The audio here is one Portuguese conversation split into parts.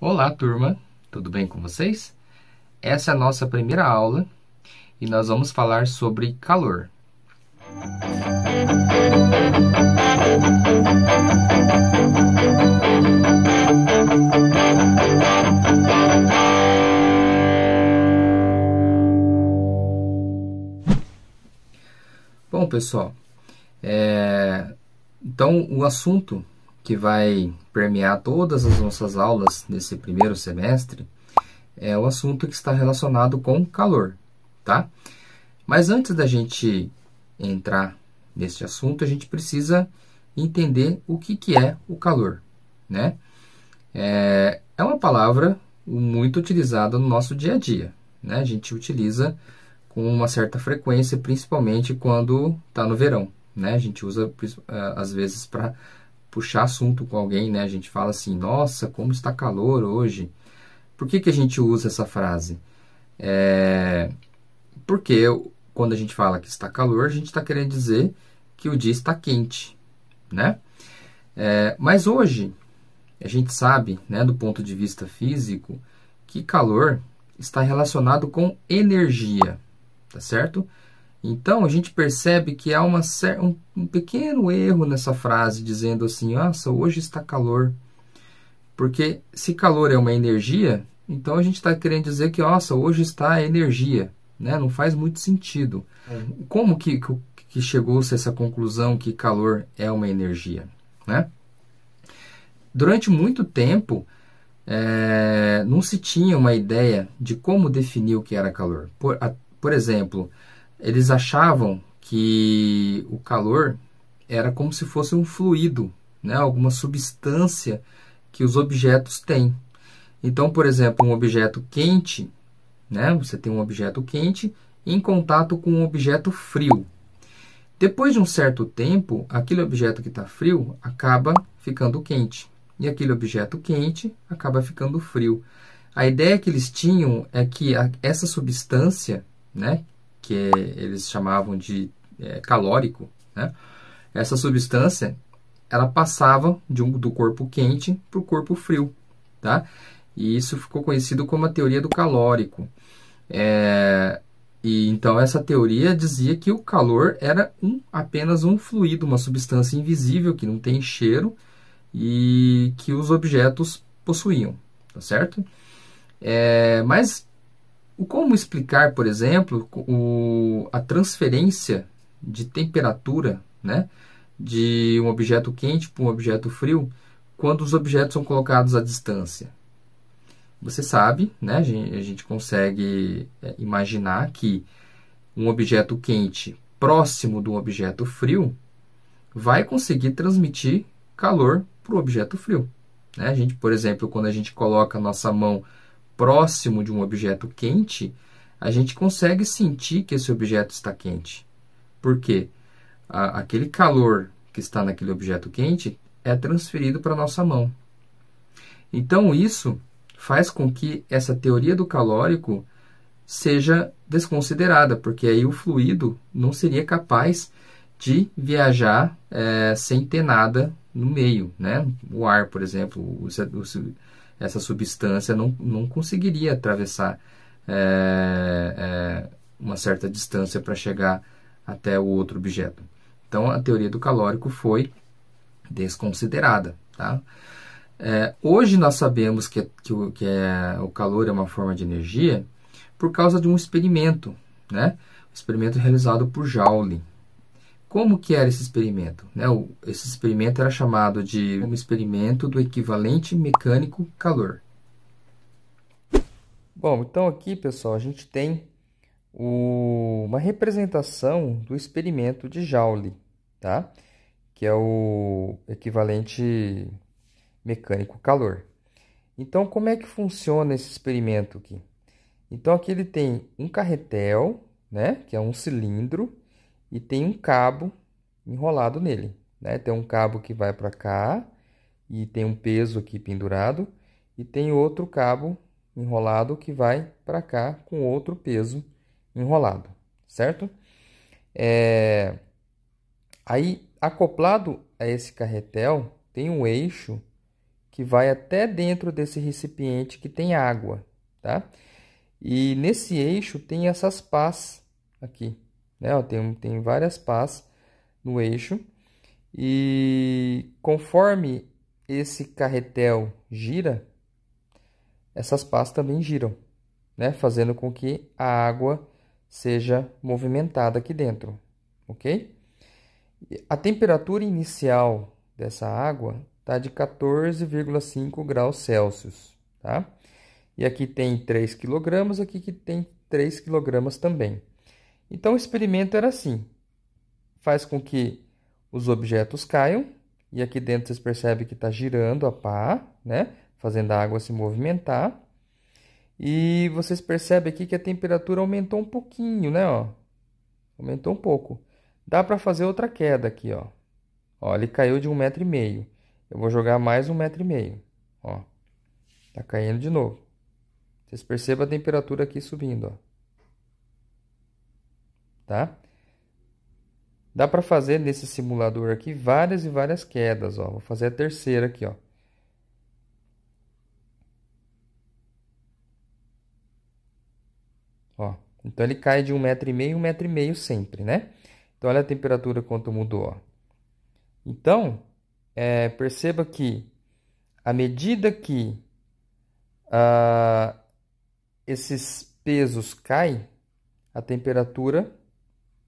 Olá, turma! Tudo bem com vocês? Essa é a nossa primeira aula e nós vamos falar sobre calor. Bom, pessoal, então o assunto que vai permear todas as nossas aulas nesse primeiro semestre é o assunto que está relacionado com calor, tá? Mas antes da gente entrar nesse assunto, a gente precisa entender o que é o calor, né? É uma palavra muito utilizada no nosso dia a dia, né? A gente utiliza com uma certa frequência, principalmente quando está no verão, né? A gente usa às vezes para puxar assunto com alguém, né? A gente fala assim: nossa, como está calor hoje. Por que a gente usa essa frase? Porque quando a gente fala que está calor, a gente está querendo dizer que o dia está quente, né? Mas hoje a gente sabe, né, do ponto de vista físico, que calor está relacionado com energia, tá certo? Então a gente percebe que há um pequeno erro nessa frase dizendo assim: nossa, hoje está calor. Porque se calor é uma energia, então a gente está querendo dizer que, nossa, hoje está energia, né? Não faz muito sentido. Como que chegou-se a essa conclusão que calor é uma energia, né? Durante muito tempo, não se tinha uma ideia de como definir o que era calor. Por exemplo, eles achavam que o calor era como se fosse um fluido, né? Alguma substância que os objetos têm. Então, por exemplo, um objeto quente, né? Você tem um objeto quente em contato com um objeto frio. Depois de um certo tempo, aquele objeto que está frio acaba ficando quente. E aquele objeto quente acaba ficando frio. A ideia que eles tinham é que essa substância, né, que eles chamavam de calórico, né, essa substância ela passava do corpo quente para o corpo frio. Tá? E isso ficou conhecido como a teoria do calórico. E então essa teoria dizia que o calor era apenas um fluido, uma substância invisível que não tem cheiro e que os objetos possuíam, tá certo? Mas como explicar, por exemplo, a transferência de temperatura, né, de um objeto quente para um objeto frio quando os objetos são colocados à distância? Você sabe, né, a gente consegue imaginar que um objeto quente próximo de um objeto frio vai conseguir transmitir calor para o objeto frio, né? A gente, por exemplo, quando a gente coloca a nossa mão próximo de um objeto quente, a gente consegue sentir que esse objeto está quente. Por quê? Aquele calor que está naquele objeto quente é transferido para a nossa mão. Então, isso faz com que essa teoria do calórico seja desconsiderada, porque aí o fluido não seria capaz de viajar sem ter nada no meio, né? O ar, por exemplo, essa substância não conseguiria atravessar uma certa distância para chegar até o outro objeto. Então, a teoria do calórico foi desconsiderada, tá? Hoje nós sabemos o calor é uma forma de energia por causa de um experimento, né? Um experimento realizado por Joule. Como que era esse experimento? Né? Esse experimento era chamado de um experimento do equivalente mecânico calor. Bom, então aqui, pessoal, a gente tem uma representação do experimento de Joule, tá? Que é o equivalente mecânico calor. Então, como é que funciona esse experimento aqui? Então, aqui ele tem um carretel, né, que é um cilindro, e tem um cabo enrolado nele, né? Tem um cabo que vai para cá e tem um peso aqui pendurado, e tem outro cabo enrolado que vai para cá com outro peso enrolado, certo? Aí, acoplado a esse carretel, tem um eixo que vai até dentro desse recipiente que tem água, tá? E nesse eixo tem essas pás aqui, né? Ó, tem várias pás no eixo. E conforme esse carretel gira, essas pás também giram, né? Fazendo com que a água seja movimentada aqui dentro, ok? A temperatura inicial dessa água está de 14,5 graus Celsius, tá? E aqui tem 3 quilogramas, aqui que tem 3 quilogramas também. Então, o experimento era assim. Faz com que os objetos caiam, e aqui dentro vocês percebem que está girando a pá, né? Fazendo a água se movimentar. E vocês percebem aqui que a temperatura aumentou um pouquinho, né? Ó, aumentou um pouco. Dá para fazer outra queda aqui, ó. Ó, ele caiu de 1,5 m. Eu vou jogar mais 1,5 m. Ó, tá caindo de novo. Vocês percebem a temperatura aqui subindo, ó. Tá? Dá para fazer nesse simulador aqui várias e várias quedas, ó. Vou fazer a terceira aqui, ó. Ó, então ele cai de 1,5 m, 1,5 m sempre, né? Então olha a temperatura quanto mudou, ó. Então, perceba que à medida que esses pesos caem, a temperatura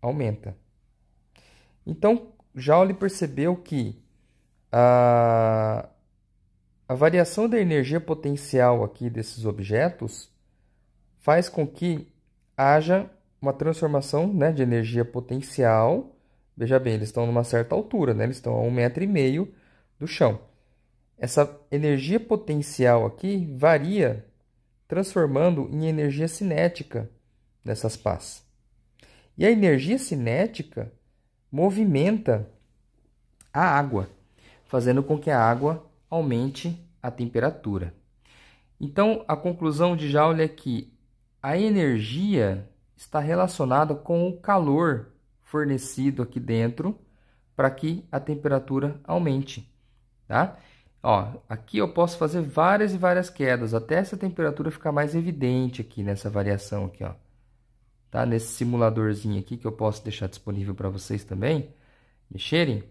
aumenta. Então, Joule percebeu que a variação da energia potencial aqui desses objetos faz com que haja uma transformação, né, de energia potencial. Veja bem, eles estão numa certa altura, né? Eles estão a 1,5 m do chão. Essa energia potencial aqui varia, transformando em energia cinética nessas pás. E a energia cinética movimenta a água, fazendo com que a água aumente a temperatura. Então, a conclusão de Joule é que a energia está relacionada com o calor fornecido aqui dentro para que a temperatura aumente, tá? Ó, aqui eu posso fazer várias e várias quedas, até essa temperatura ficar mais evidente aqui nessa variação aqui, ó. Tá? Nesse simuladorzinho aqui que eu posso deixar disponível para vocês também mexerem.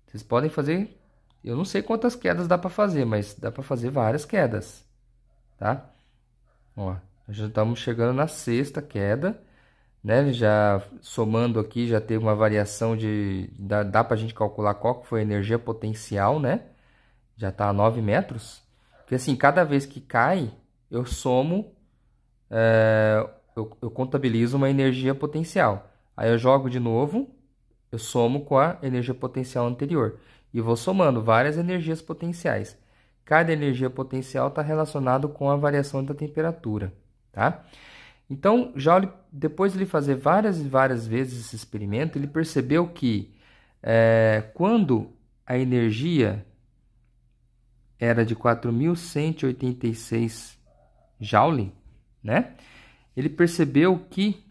Vocês podem fazer, eu não sei quantas quedas dá para fazer, mas dá para fazer várias quedas, tá? Ó, já estamos chegando na sexta queda, né? Já somando aqui, já teve uma variação dá para a gente calcular qual que foi a energia potencial, né? Já está a 9 metros. Porque assim, cada vez que cai, eu somo, eu contabilizo uma energia potencial. Aí eu jogo de novo, eu somo com a energia potencial anterior. E vou somando várias energias potenciais. Cada energia potencial está relacionado com a variação da temperatura, tá? Então, depois de ele fazer várias e várias vezes esse experimento, ele percebeu que quando a energia era de 4.186 Joule, né? Ele percebeu que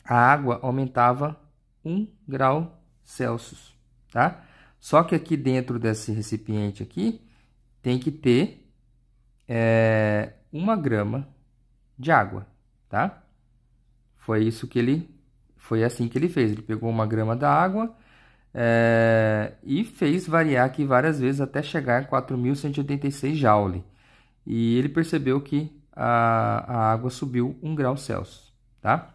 a água aumentava 1 grau Celsius, tá? Só que aqui dentro desse recipiente aqui tem que ter 1 grama de água, tá? Foi assim que ele fez. Ele pegou 1 grama da água e fez variar aqui várias vezes até chegar a 4.186 Joule. E ele percebeu que a água subiu 1 grau Celsius, tá?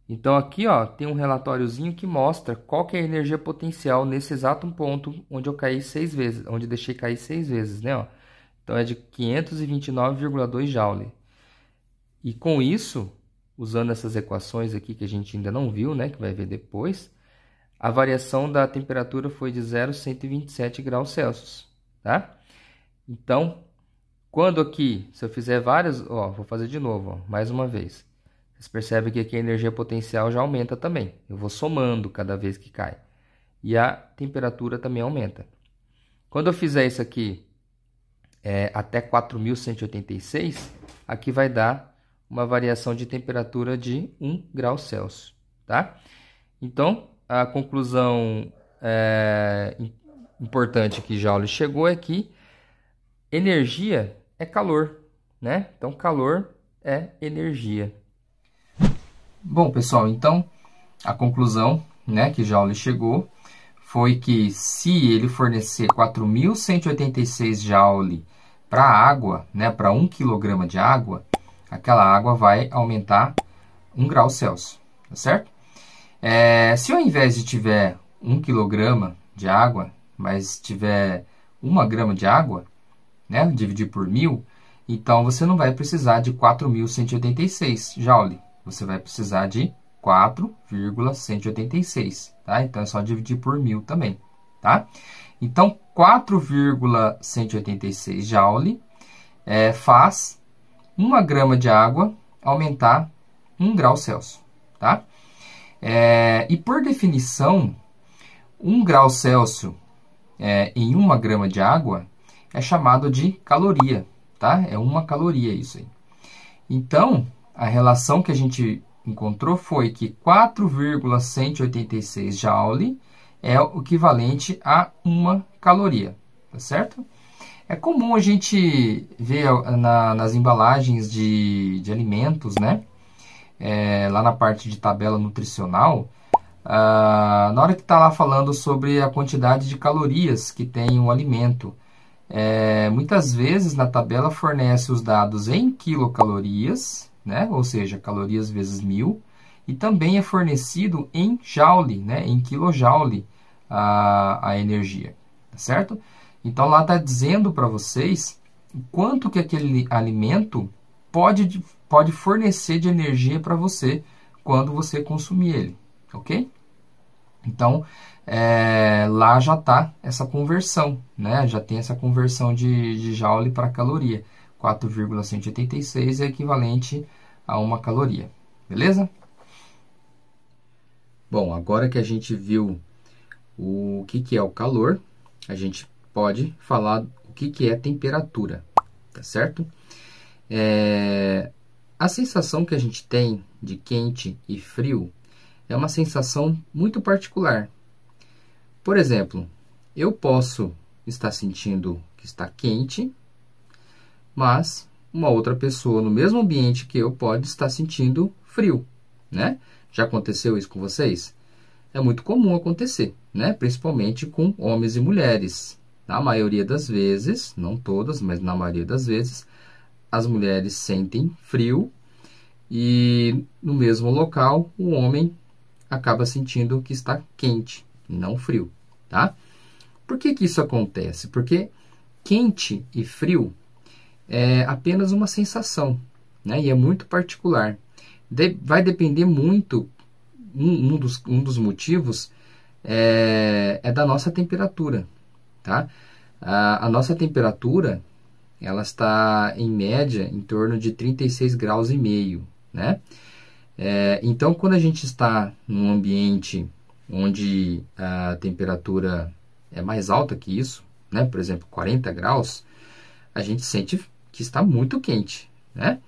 Então aqui, ó, tem um relatóriozinho que mostra qual que é a energia potencial nesse exato ponto onde eu caí 6 vezes, onde deixei cair 6 vezes, né, ó? Então é de 529,2 Joule. E com isso, usando essas equações aqui que a gente ainda não viu, né, que vai ver depois, a variação da temperatura foi de 0,127 graus Celsius, tá? Então, quando aqui, se eu fizer várias, ó, vou fazer de novo, ó, mais uma vez. Vocês percebem que aqui a energia potencial já aumenta também. Eu vou somando cada vez que cai. E a temperatura também aumenta. Quando eu fizer isso aqui até 4.186, aqui vai dar uma variação de temperatura de 1 grau Celsius, tá? Então, a conclusão importante que Joule chegou é que energia é calor, né? Então, calor é energia. Bom, pessoal, então a conclusão, né, que Joule chegou foi que se ele fornecer 4.186 Joule para a água, né, para 1 kg de água, aquela água vai aumentar 1 grau Celsius, tá certo? Se ao invés de tiver 1 kg de água, mas tiver 1 grama de água, né, dividir por 1.000, então você não vai precisar de 4.186 Joule. Você vai precisar de 4,186, tá? Então é só dividir por 1.000 também, tá? Então 4,186 Joule faz 1 grama de água aumentar 1 grau Celsius, tá? E por definição, 1 grau Celsius em 1 grama de água é chamado de caloria, tá? É 1 caloria isso aí. Então, a relação que a gente encontrou foi que 4,186 Joule é o equivalente a 1 caloria, tá certo? É comum a gente ver nas embalagens de alimentos, né? Lá na parte de tabela nutricional, na hora que está lá falando sobre a quantidade de calorias que tem um alimento, muitas vezes na tabela fornece os dados em quilocalorias, né? Ou seja, calorias vezes 1.000, e também é fornecido em joule, né? Em kilojoule a energia, tá certo? Então lá está dizendo para vocês quanto que aquele alimento pode fornecer de energia para você quando você consumir ele, ok? Então, lá já está essa conversão, né? Já tem essa conversão de joule para caloria. 4,186 é equivalente a 1 caloria, beleza? Bom, agora que a gente viu o que é o calor, a gente pode falar o que é temperatura, tá certo? A sensação que a gente tem de quente e frio é uma sensação muito particular. Por exemplo, eu posso estar sentindo que está quente, mas uma outra pessoa no mesmo ambiente que eu pode estar sentindo frio, né? Já aconteceu isso com vocês? É muito comum acontecer, né? Principalmente com homens e mulheres. Na maioria das vezes, não todas, mas na maioria das vezes, as mulheres sentem frio e no mesmo local o homem acaba sentindo que está quente e não frio, tá? Por que isso acontece? Porque quente e frio é apenas uma sensação, né? E é muito particular. Vai depender muito, um dos motivos é da nossa temperatura, tá? A nossa temperatura, ela está em média em torno de 36 graus e meio, né? Então, quando a gente está num ambiente onde a temperatura é mais alta que isso, né? Por exemplo, 40 graus, a gente sente que está muito quente, né?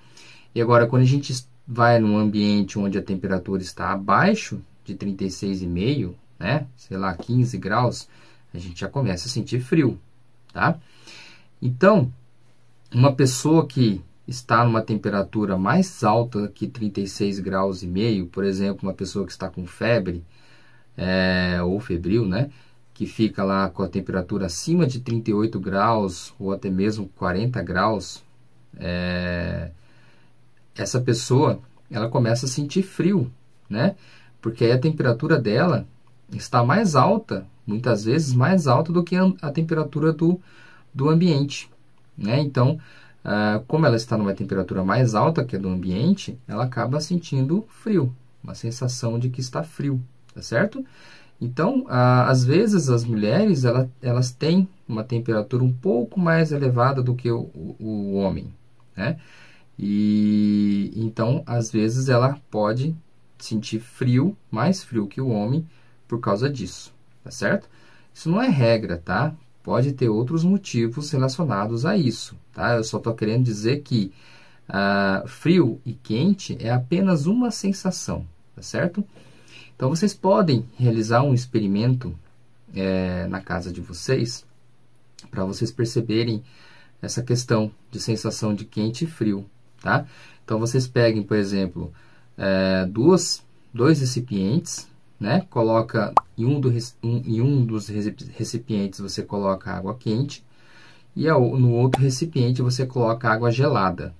E agora, quando a gente vai num ambiente onde a temperatura está abaixo de 36,5, né? Sei lá, 15 graus, a gente já começa a sentir frio, tá? Então, uma pessoa que está numa temperatura mais alta que 36 graus e meio, por exemplo, uma pessoa que está com febre, ou febril, né? Que fica lá com a temperatura acima de 38 graus ou até mesmo 40 graus, essa pessoa, ela começa a sentir frio, né? Porque aí a temperatura dela está mais alta, muitas vezes mais alta do que a temperatura do ambiente, né? Então, como ela está numa temperatura mais alta que a do ambiente, ela acaba sentindo frio, uma sensação de que está frio, tá certo? Então, às vezes as mulheres, elas têm uma temperatura um pouco mais elevada do que o homem, né? E então, às vezes ela pode sentir frio, mais frio que o homem por causa disso, tá certo? Isso não é regra, tá? Pode ter outros motivos relacionados a isso, tá? Eu só estou querendo dizer que frio e quente é apenas uma sensação, tá certo? Então, vocês podem realizar um experimento na casa de vocês, para vocês perceberem essa questão de sensação de quente e frio, tá? Então, vocês peguem, por exemplo, dois recipientes, né? Coloca em um dos recipientes você coloca água quente e no outro recipiente você coloca água gelada,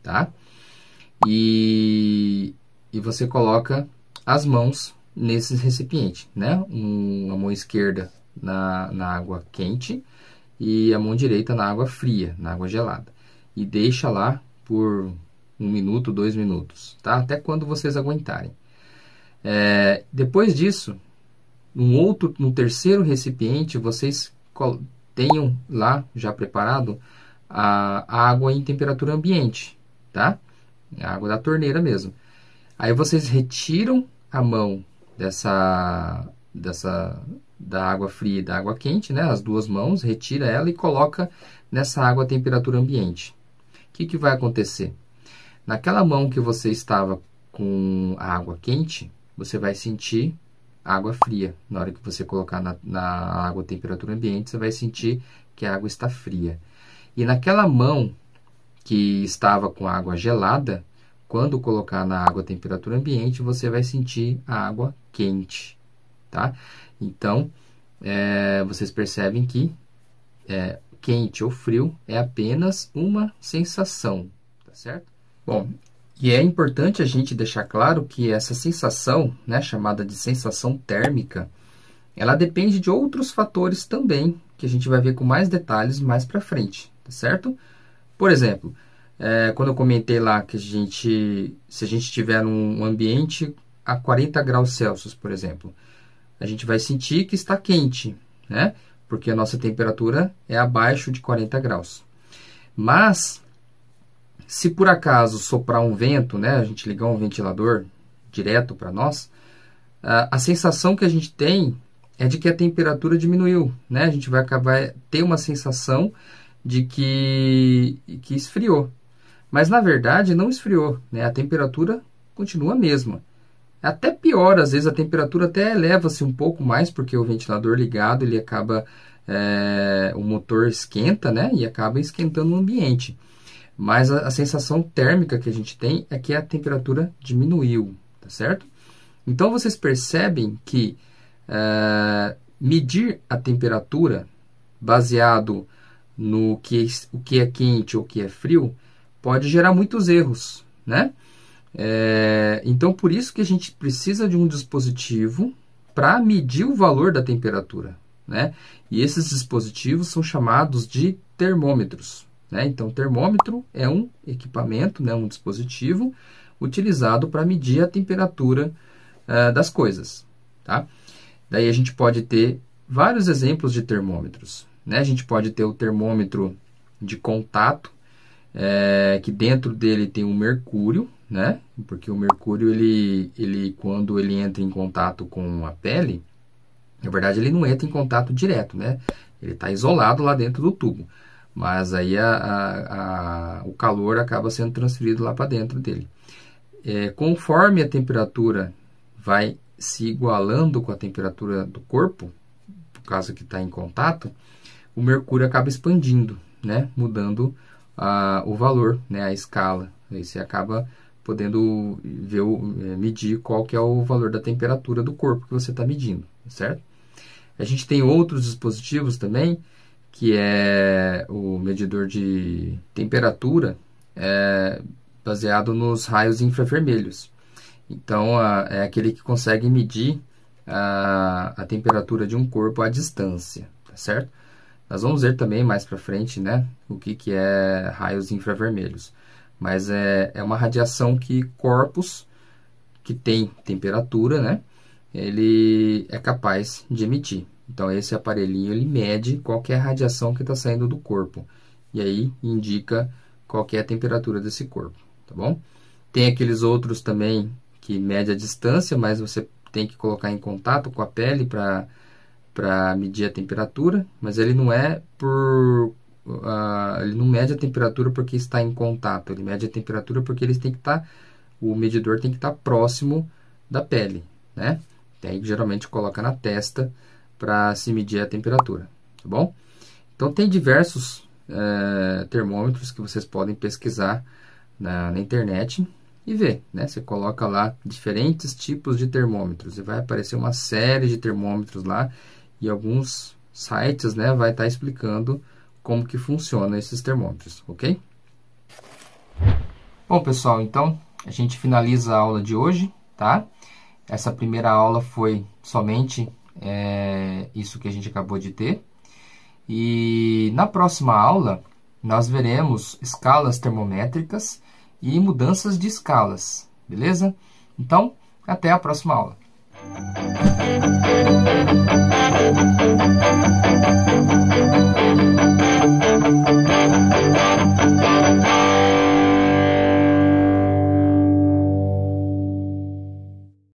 tá? E você coloca as mãos nesses recipientes, né? A mão esquerda na água quente e a mão direita na água fria, na água gelada. E deixa lá por 1 minuto, 2 minutos, tá? Até quando vocês aguentarem. Depois disso, no terceiro recipiente, vocês tenham lá já preparado a água em temperatura ambiente, tá? A água da torneira mesmo. Aí vocês retiram a mão da água fria e da água quente, né? As duas mãos, retira ela e coloca nessa água a temperatura ambiente. O que vai acontecer? Naquela mão que você estava com a água quente, você vai sentir água fria. Na hora que você colocar na água a temperatura ambiente, você vai sentir que a água está fria. E naquela mão que estava com a água gelada, quando colocar na água a temperatura ambiente, você vai sentir a água quente, tá? Então, vocês percebem que quente ou frio é apenas uma sensação, tá certo? Bom, e é importante a gente deixar claro que essa sensação, né, chamada de sensação térmica, ela depende de outros fatores também, que a gente vai ver com mais detalhes mais para frente, tá certo? Por exemplo, quando eu comentei lá que se a gente estiver num ambiente a 40 graus Celsius, por exemplo, a gente vai sentir que está quente, né? Porque a nossa temperatura é abaixo de 40 graus. Mas, se por acaso soprar um vento, né, a gente ligar um ventilador direto para nós, a sensação que a gente tem é de que a temperatura diminuiu, né? A gente vai ter uma sensação de que esfriou. Mas, na verdade, não esfriou, né? A temperatura continua a mesma. Até pior, às vezes a temperatura até eleva-se um pouco mais, porque o ventilador ligado, ele acaba, o motor esquenta, né? E acaba esquentando o ambiente. Mas a sensação térmica que a gente tem é que a temperatura diminuiu, tá certo? Então, vocês percebem que medir a temperatura baseado no o que é quente ou o que é frio pode gerar muitos erros, né? Então, por isso que a gente precisa de um dispositivo para medir o valor da temperatura, né? E esses dispositivos são chamados de termômetros, né? Então, termômetro é um equipamento, né? Um dispositivo utilizado para medir a temperatura das coisas, tá? Daí a gente pode ter vários exemplos de termômetros, né? A gente pode ter o termômetro de contato, que dentro dele tem o mercúrio, né? Porque o mercúrio, quando ele entra em contato com a pele, na verdade ele não entra em contato direto, né? Ele está isolado lá dentro do tubo, mas aí o calor acaba sendo transferido lá para dentro dele. Conforme a temperatura vai se igualando com a temperatura do corpo, por causa que está em contato, o mercúrio acaba expandindo, né? Mudando o valor, né? A escala. Aí você acaba podendo medir qual que é o valor da temperatura do corpo que você está medindo, certo? A gente tem outros dispositivos também, que é o medidor de temperatura, baseado nos raios infravermelhos. Então, é aquele que consegue medir a temperatura de um corpo à distância, tá certo? Nós vamos ver também mais para frente, né, o que é raios infravermelhos. Mas é uma radiação que corpos que tem temperatura, né, ele é capaz de emitir. Então, esse aparelhinho ele mede qual que é a radiação que está saindo do corpo. E aí indica qual que é a temperatura desse corpo, tá bom? Tem aqueles outros também que mede a distância, mas você tem que colocar em contato com a pele para medir a temperatura, mas ele não ele não mede a temperatura porque está em contato, ele mede a temperatura porque o medidor tem que estar próximo da pele, né? Daí geralmente coloca na testa para se medir a temperatura, tá bom? Então tem diversos termômetros que vocês podem pesquisar na internet e ver, né? Você coloca lá diferentes tipos de termômetros e vai aparecer uma série de termômetros lá e alguns sites, né, vai estar explicando como que funcionam esses termômetros, ok? Bom, pessoal, então a gente finaliza a aula de hoje, tá? Essa primeira aula foi somente isso que a gente acabou de ter. E na próxima aula, nós veremos escalas termométricas e mudanças de escalas, beleza? Então, até a próxima aula.